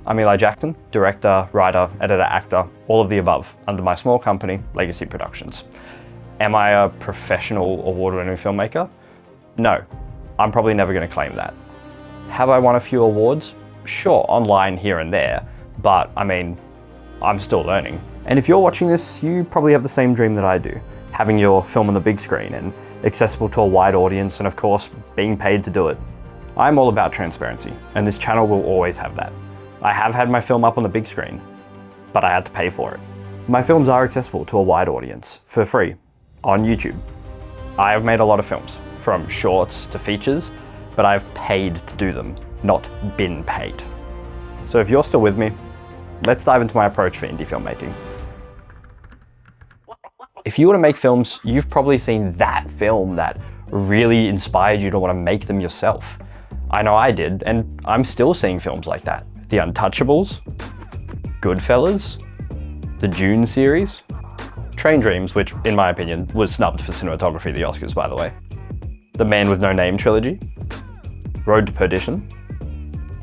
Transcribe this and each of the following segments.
I'm Eli Jackson, director, writer, editor, actor, all of the above, under my small company, Legacy Productions. Am I a professional award-winning filmmaker? No, I'm probably never going to claim that. Have I won a few awards? Sure, online here and there, but I mean, I'm still learning. And if you're watching this, you probably have the same dream that I do, having your film on the big screen and accessible to a wide audience, and of course, being paid to do it. I'm all about transparency, and this channel will always have that. I have had my film up on the big screen, but I had to pay for it. My films are accessible to a wide audience, for free, on YouTube. I have made a lot of films, from shorts to features, but I've paid to do them, not been paid. So if you're still with me, let's dive into my approach for indie filmmaking. If you want to make films, you've probably seen that film that really inspired you to want to make them yourself. I know I did, and I'm still seeing films like that. The Untouchables, Goodfellas, the Dune series, Train Dreams, which in my opinion was snubbed for cinematography at the Oscars, by the way, The Man with No Name trilogy, Road to Perdition,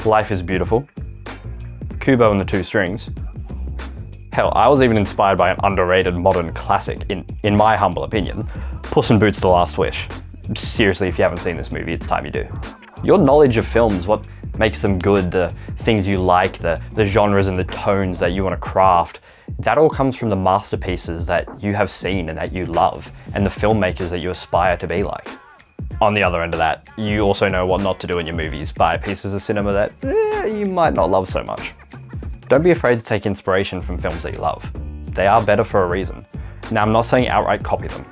Life is Beautiful, Kubo and the Two Strings. Hell, I was even inspired by an underrated modern classic, in my humble opinion, Puss in Boots: The Last Wish. Seriously, if you haven't seen this movie, it's time you do. Your knowledge of films, what makes them good, the things you like, the genres and the tones that you want to craft, that all comes from the masterpieces that you have seen and that you love, and the filmmakers that you aspire to be like. On the other end of that, you also know what not to do in your movies by pieces of cinema that you might not love so much. Don't be afraid to take inspiration from films that you love. They are better for a reason. Now, I'm not saying outright copy them,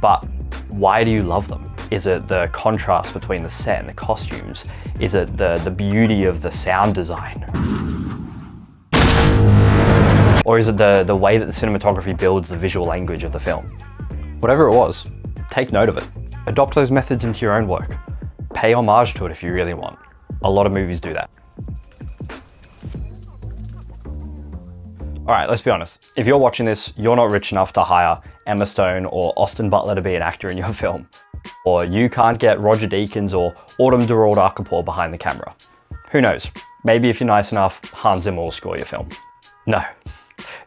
but why do you love them? Is it the contrast between the set and the costumes? Is it the beauty of the sound design? Or is it the way that the cinematography builds the visual language of the film? Whatever it was, take note of it. Adopt those methods into your own work. Pay homage to it if you really want. A lot of movies do that. All right, let's be honest. If you're watching this, you're not rich enough to hire Emma Stone or Austin Butler to be an actor in your film. Or you can't get Roger Deakins or Autumn Durald Arkapour behind the camera. Who knows? Maybe if you're nice enough, Hans Zimmer will score your film. No,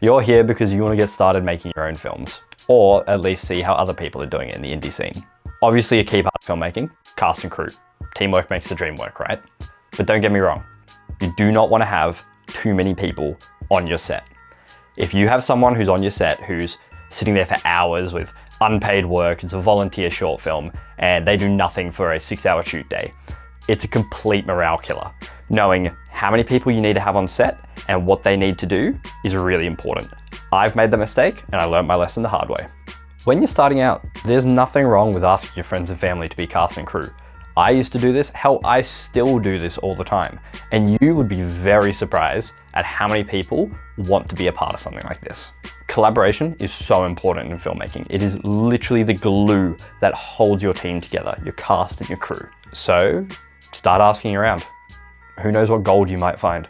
you're here because you want to get started making your own films, or at least see how other people are doing it in the indie scene. Obviously a key part of filmmaking, cast and crew. Teamwork makes the dream work, right? But don't get me wrong, you do not want to have too many people on your set. If you have someone who's on your set who's sitting there for hours with unpaid work, it's a volunteer short film, and they do nothing for a 6-hour shoot day, it's a complete morale killer. Knowing how many people you need to have on set and what they need to do is really important. I've made the mistake and I learned my lesson the hard way. When you're starting out, there's nothing wrong with asking your friends and family to be cast and crew. I used to do this, hell, I still do this all the time. And you would be very surprised at how many people want to be a part of something like this. Collaboration is so important in filmmaking. It is literally the glue that holds your team together, your cast and your crew. So start asking around. Who knows what gold you might find.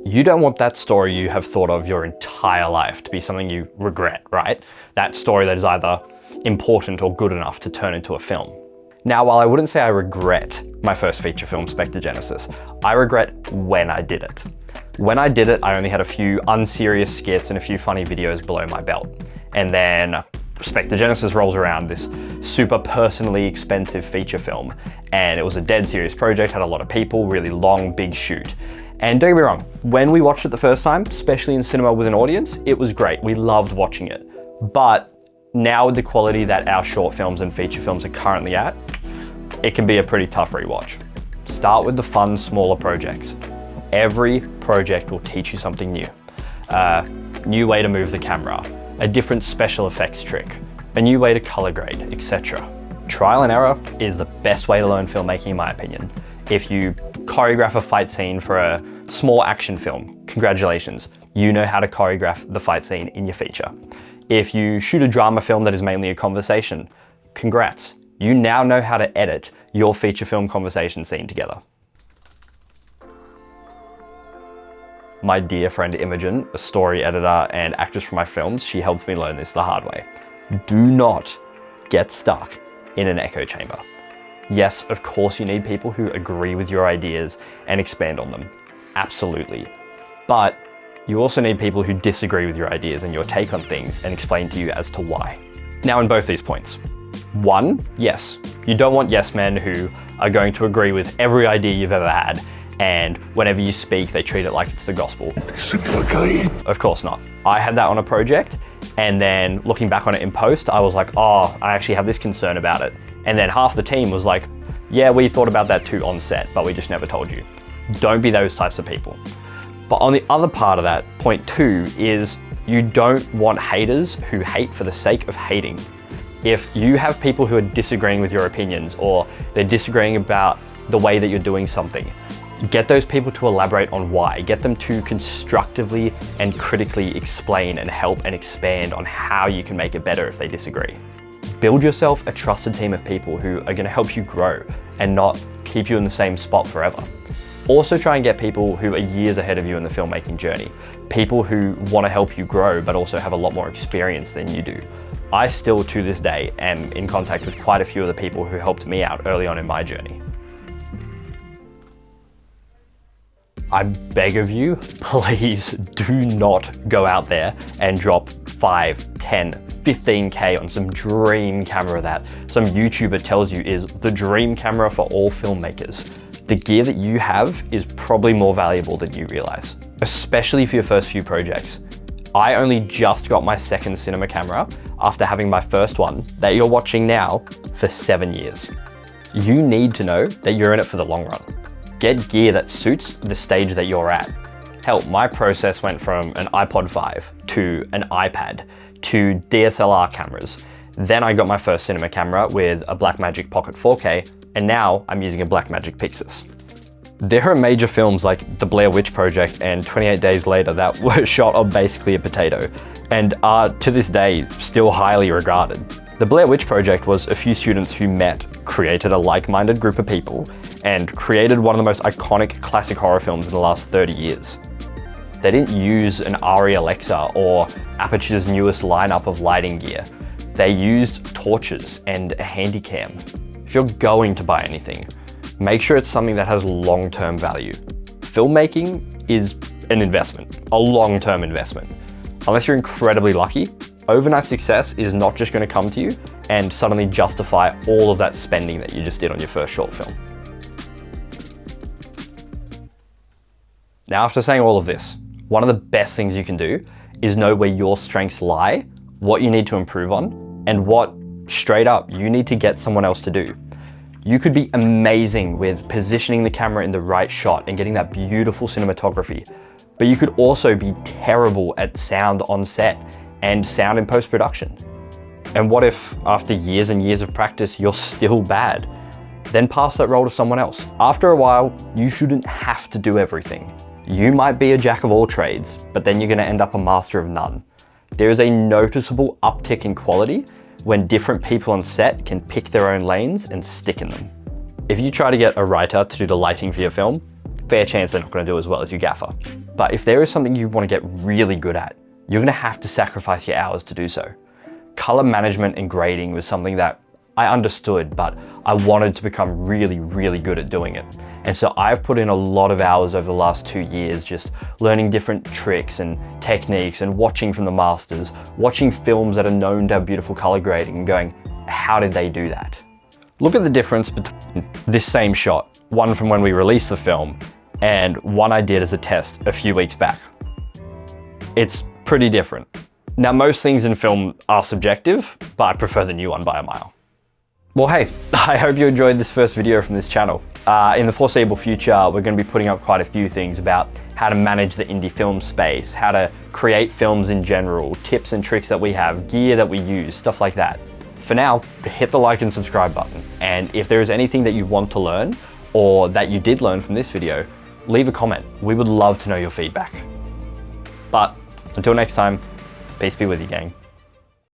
You don't want that story you have thought of your entire life to be something you regret, right? That story that is either important or good enough to turn into a film. Now, while I wouldn't say I regret my first feature film, Spectre Genesis, I regret when I did it. When I did it, I only had a few unserious skits and a few funny videos below my belt. And then Spectre Genesis rolls around, this super personally expensive feature film. And it was a dead serious project, had a lot of people, really long, big shoot. And don't get me wrong, when we watched it the first time, especially in cinema with an audience, it was great. We loved watching it. But now with the quality that our short films and feature films are currently at, it can be a pretty tough rewatch. Start with the fun, smaller projects. Every project will teach you something new. A new way to move the camera, a different special effects trick, a new way to color grade, etc. Trial and error is the best way to learn filmmaking, in my opinion. If you choreograph a fight scene for a small action film, congratulations, you know how to choreograph the fight scene in your feature. If you shoot a drama film that is mainly a conversation, congrats, you now know how to edit your feature film conversation scene together. My dear friend Imogen, a story editor and actress for my films, she helped me learn this the hard way. Do not get stuck in an echo chamber. Yes, of course you need people who agree with your ideas and expand on them. Absolutely. But you also need people who disagree with your ideas and your take on things and explain to you as to why. Now, in both these points, one, yes, you don't want yes men who are going to agree with every idea you've ever had, and whenever you speak, they treat it like it's the gospel. Of course not. I had that on a project, and then looking back on it in post, I was like, oh, I actually have this concern about it. And then half the team was like, yeah, we thought about that too on set, but we just never told you. Don't be those types of people. But on the other part of that, point two, is you don't want haters who hate for the sake of hating. If you have people who are disagreeing with your opinions, or they're disagreeing about the way that you're doing something, get those people to elaborate on why. Get them to constructively and critically explain and help and expand on how you can make it better if they disagree. Build yourself a trusted team of people who are going to help you grow and not keep you in the same spot forever. Also try and get people who are years ahead of you in the filmmaking journey. People who want to help you grow but also have a lot more experience than you do. I still, to this day, am in contact with quite a few of the people who helped me out early on in my journey. I beg of you, please do not go out there and drop 5, 10, 15K on some dream camera that some YouTuber tells you is the dream camera for all filmmakers. The gear that you have is probably more valuable than you realize, especially for your first few projects. I only just got my second cinema camera after having my first one that you're watching now for 7 years. You need to know that you're in it for the long run. Get gear that suits the stage that you're at. Hell, my process went from an iPod 5 to an iPad to DSLR cameras. Then I got my first cinema camera with a BlackMagic Pocket 4K, and now I'm using a BlackMagic Pyxis. There are major films like The Blair Witch Project and 28 Days Later that were shot on basically a potato and are to this day still highly regarded. The Blair Witch Project was a few students who met, created a like-minded group of people, and created one of the most iconic classic horror films in the last 30 years. They didn't use an ARRI Alexa or Aperture's newest lineup of lighting gear. They used torches and a handycam. If you're going to buy anything, make sure it's something that has long-term value. Filmmaking is an investment, a long-term investment. Unless you're incredibly lucky, overnight success is not just going to come to you and suddenly justify all of that spending that you just did on your first short film. Now, after saying all of this, one of the best things you can do is know where your strengths lie, what you need to improve on, and what, straight up, you need to get someone else to do. You could be amazing with positioning the camera in the right shot and getting that beautiful cinematography, but you could also be terrible at sound on set and sound in post-production. And what if, after years and years of practice, you're still bad? Then pass that role to someone else. After a while, you shouldn't have to do everything. You might be a jack of all trades, but then you're gonna end up a master of none. There is a noticeable uptick in quality when different people on set can pick their own lanes and stick in them. If you try to get a writer to do the lighting for your film, fair chance they're not gonna do as well as your gaffer. But if there is something you wanna get really good at, you're gonna have to sacrifice your hours to do so. Color management and grading was something that I understood, but I wanted to become really, really good at doing it. And so I've put in a lot of hours over the last 2 years just learning different tricks and techniques and watching from the masters, watching films that are known to have beautiful color grading and going, how did they do that? Look at the difference between this same shot, one from when we released the film, and one I did as a test a few weeks back. It's pretty different. Now, most things in film are subjective, but I prefer the new one by a mile. Well, hey, I hope you enjoyed this first video from this channel. In the foreseeable future, we're going to be putting up quite a few things about how to manage the indie film space, how to create films in general, tips and tricks that we have, gear that we use, stuff like that. For now, hit the like and subscribe button. And if there is anything that you want to learn or that you did learn from this video, leave a comment. We would love to know your feedback. But until next time, peace be with you, gang.